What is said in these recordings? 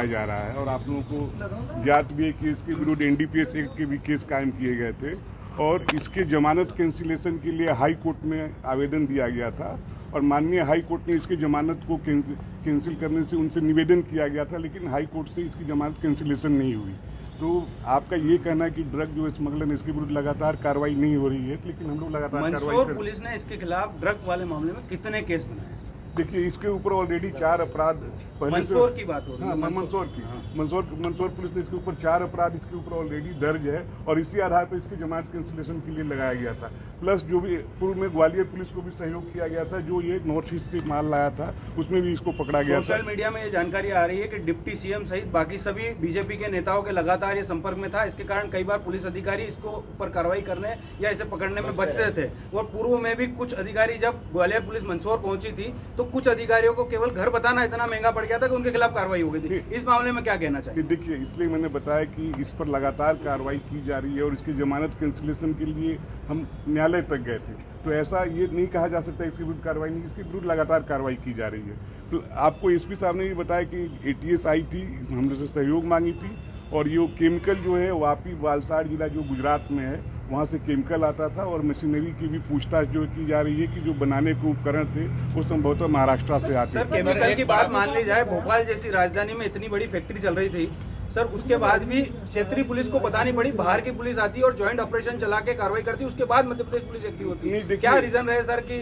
जा रहा है और आप लोगों को ज्ञात भी है कि इसके विरुद्ध एनडीपीएस एक्ट के भी केस कायम किए गए थे और इसके जमानत कैंसिलेशन के लिए हाई कोर्ट में आवेदन दिया गया था और माननीय हाई कोर्ट ने इसकी जमानत को कैंसिल करने से उनसे निवेदन किया गया था, लेकिन हाई कोर्ट से इसकी जमानत कैंसिलेशन नहीं हुई। तो आपका ये कहना है कि ड्रग जो स्मगलर इसके विरुद्ध लगातार कार्रवाई नहीं हो रही है, लेकिन हम लोग लगातार मंदसौर पुलिस ने इसके खिलाफ ड्रग वाले मामले में कितने केस बनाए? देखिए, इसके ऊपर ऑलरेडी 4 अपराध पहले मंदसौर की बात हो रही है। मंदसौर की मंदसौर पुलिस ने इसके ऊपर 4 अपराध इसके ऊपर ऑलरेडी दर्ज है और इसी आधार पर इसकी जमानत कैंसिलेशन के लिए लगाया गया था। प्लस जो भी पूर्व में ग्वालियर पुलिस को भी सहयोग किया गया था, जो ये नॉर्थ ईस्ट से माल लाया था, उसमें भी इसको पकड़ा गया था। सोशल मीडिया में ये जानकारी आ रही है कि डिप्टी सीएम सहित बाकी सभी बीजेपी के नेताओं के लगातार ये संपर्क में था, इसके कारण कई बार पुलिस अधिकारी इसको ऊपर कार्रवाई करने या इसे पकड़ने में बचते थे। और पूर्व में भी कुछ अधिकारी, जब ग्वालियर पुलिस मंदसौर पहुंची थी तो कुछ अधिकारियों को केवल घर बताना इतना महंगा पड़ गया था कि उनके खिलाफ कार्रवाई हो गई थी। इस मामले में क्या कहना चाहिए? देखिए, इसलिए मैंने बताया कि इस पर लगातार कार्रवाई की जा रही है और इसकी जमानत कैंसिलेशन के लिए हम न्यायालय तक गए थे। तो ऐसा ये नहीं कहा जा सकता इसके विरुद्ध कार्रवाई नहीं, इसके विरुद्ध लगातार कार्रवाई की जा रही है। तो आपको एसपी साहब ने ये बताया कि एटीएस आई थी, हमने से सहयोग मांगी थी और ये केमिकल जो है वापी वालसाड़ जिला जो गुजरात में है वहाँ से केमिकल आता था और मशीनरी की भी पूछताछ जो की जा रही है कि जो बनाने के उपकरण थे वो संभवतः महाराष्ट्र से आते थे। केमिकल की बात मान ली जाए, भोपाल जैसी राजधानी में इतनी बड़ी फैक्ट्री चल रही थी सर, उसके बाद भी क्षेत्रीय पुलिस को बतानी पड़ी, बाहर की पुलिस आती है और ज्वाइंट ऑपरेशन चला के कार्रवाई करती है, उसके बाद मध्य प्रदेश पुलिस एक्टिव होती है। क्या रीजन रहे सर कि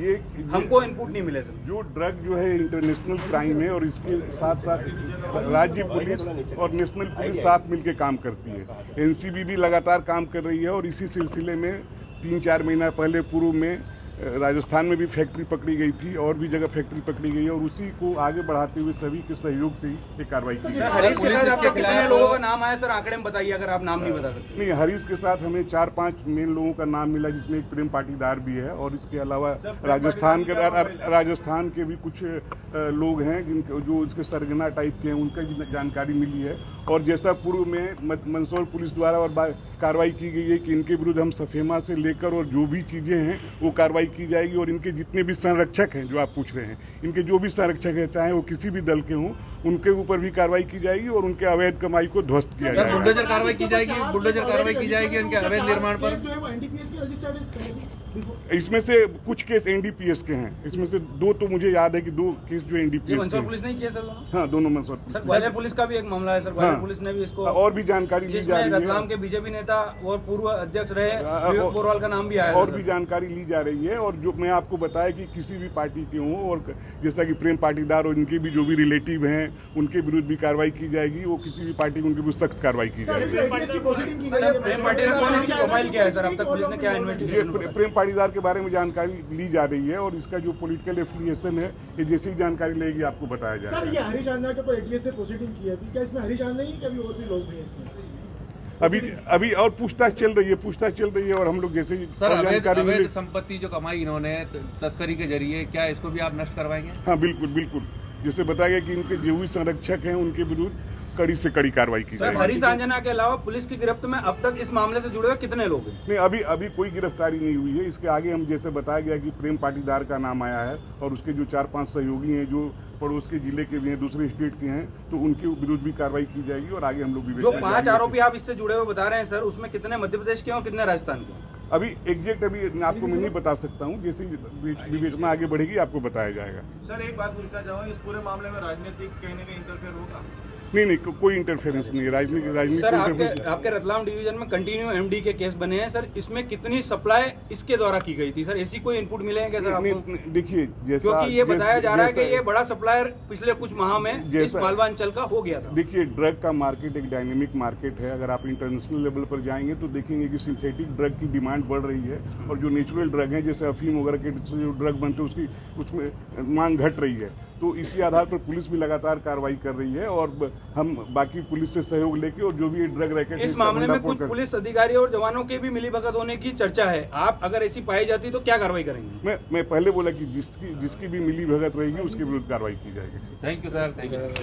ये हमको इनपुट नहीं मिले सर? जो ड्रग जो है इंटरनेशनल क्राइम है और इसके साथ साथ राज्य पुलिस और नेशनल पुलिस साथ मिलकर काम करती है। एनसीबी भी लगातार काम कर रही है और इसी सिलसिले में 3-4 महीना पहले पूर्व में राजस्थान में भी फैक्ट्री पकड़ी गई थी और भी जगह फैक्ट्री पकड़ी गई है और उसी को आगे बढ़ाते हुए सभी के सहयोग से ये कार्रवाई की। सर, हरीश के साथ आपके कितने लोगों का नाम आया सर? आंकड़े में बताइए अगर आप नाम नहीं बता सकते। नहीं, हरीश के साथ हमें 4-5 मेन लोगों का नाम मिला, जिसमें एक प्रेम पाटीदार भी है और इसके अलावा राजस्थान के भी कुछ लोग हैं जिनके जो इसके सरगना टाइप के हैं, उनका भी जानकारी मिली है। और जैसा पूर्व में मंदसौर पुलिस द्वारा और कार्रवाई की गई है कि इनके विरुद्ध हम सफेमा से लेकर और जो भी चीजें हैं वो कार्रवाई की जाएगी और इनके जितने भी संरक्षक हैं जो आप पूछ रहे हैं, इनके जो भी संरक्षक हैं चाहे वो किसी भी दल के हों, उनके ऊपर भी कार्रवाई की जाएगी और उनके अवैध कमाई को ध्वस्त किया जाएगा। बुलडोजर कार्रवाई की जाएगी उनके अवैध निर्माण पर। इसमें से कुछ केस एनडीपीएस के हैं, इसमें से 2 तो मुझे याद है कि 2 केस जो एनडीपीएस मंदसौर पुलिस नहीं किया सर? हाँ, दोनों मंदसौर पुलिस। ग्वालियर पुलिस का भी एक मामला है सर, ग्वालियर पुलिस ने भी इसको और भी जानकारी ली जा रही है। रतलाम के बीजेपी नेता और पूर्व अध्यक्ष रहे बोरवाल का नाम भी आया और भी जानकारी ली जा रही है। और जो मैं आपको बताया कि किसी भी पार्टी के हों और जैसा कि प्रेम पाटीदार और इनके भी जो भी रिलेटिव हैं उनके विरुद्ध भी कार्रवाई की जाएगी, वो किसी भी पार्टी उनके विरुद्ध सख्त कार्रवाई की जाएगी। प्रेम पाटीदार कौन, इसकी प्रोफाइल क्या है सर? अब तक पुलिस ने क्या इन्वेस्टिगेशन? प्रेम पाटीदार के बारे में जानकारी ली जा रही है और इसका जो पॉलिटिकल एफिलिएशन है ये जैसी जानकारी लेगी आपको बताया जाएगा। सर, ये हरीश आंजना के ऊपर एटीएस ने प्रोसीडिंग की है, क्या इसमें हरीश आंजना ही कभी और भी लोग भी हैं इसमें? अभी और पूछताछ चल रही है और हम लोग जैसे सर अवैध संपत्ति जो कमाई इन्होंने तस्करी के जरिए, क्या इसको भी आप नष्ट करवाएंगे? हाँ, बिल्कुल। जैसे बताया गया कि इनके जो भी संरक्षक हैं उनके विरुद्ध कड़ी से कड़ी कार्रवाई की जाएगी। हरीश आंजना के अलावा पुलिस की गिरफ्त में अब तक इस मामले से जुड़े हुए कितने लोग हैं? नहीं, अभी कोई गिरफ्तारी नहीं हुई है। इसके आगे हम जैसे बताया गया कि प्रेम पाटीदार का नाम आया है और उसके जो 4-5 सहयोगी हैं जो पड़ोस के जिले के भी हैं, दूसरे स्टेट के हैं, तो उनके विरुद्ध भी कार्रवाई की जाएगी और आगे हम लोग भी। जो 5 आरोपी आप इससे जुड़े हुए बता रहे हैं सर, उसमें कितने मध्य प्रदेश के और कितने राजस्थान के? अभी एग्जैक्ट आपको मैं नहीं बता सकता हूँ, जैसे विवेचना आगे बढ़ेगी आपको बताया जाएगा। सर, एक बात पूछना चाहूँगा, इस पूरे मामले में राजनीतिक कहीं न कहीं इंटरफेयर होगा? नहीं, कोई इंटरफेरेंस नहीं है राजनीति। सर, आपके रतलाम डिवीजन में कंटिन्यू एमडी के केस बने हैं सर, इसमें कितनी सप्लाई इसके द्वारा की गई थी सर? ऐसी कोई इनपुट मिले हैं क्या सर आपको? देखिए, क्योंकि ये बताया जा रहा है कि ये बड़ा सप्लायर पिछले कुछ माह में इस मालवा अंचल का हो गया था। देखिए, ड्रग का मार्केट एक डायनेमिक मार्केट है। अगर आप इंटरनेशनल लेवल पर जाएंगे तो देखेंगे कि सिंथेटिक ड्रग की डिमांड बढ़ रही है और जो नेचुरल ड्रग है जैसे अफीम वगैरह के जो ड्रग बनते हैं उसमें मांग घट रही है। तो इसी आधार पर पुलिस भी लगातार कार्रवाई कर रही है और हम बाकी पुलिस से सहयोग लेके और जो भी ड्रग रैकेट इस मामले में कुछ पुलिस अधिकारी और जवानों के भी मिलीभगत होने की चर्चा है। आप अगर ऐसी पाई जाती तो क्या कार्रवाई करेंगे? मैं पहले बोला कि जिसकी भी मिलीभगत रहेगी उसके विरुद्ध कार्रवाई की जाएगी। Thank you sir.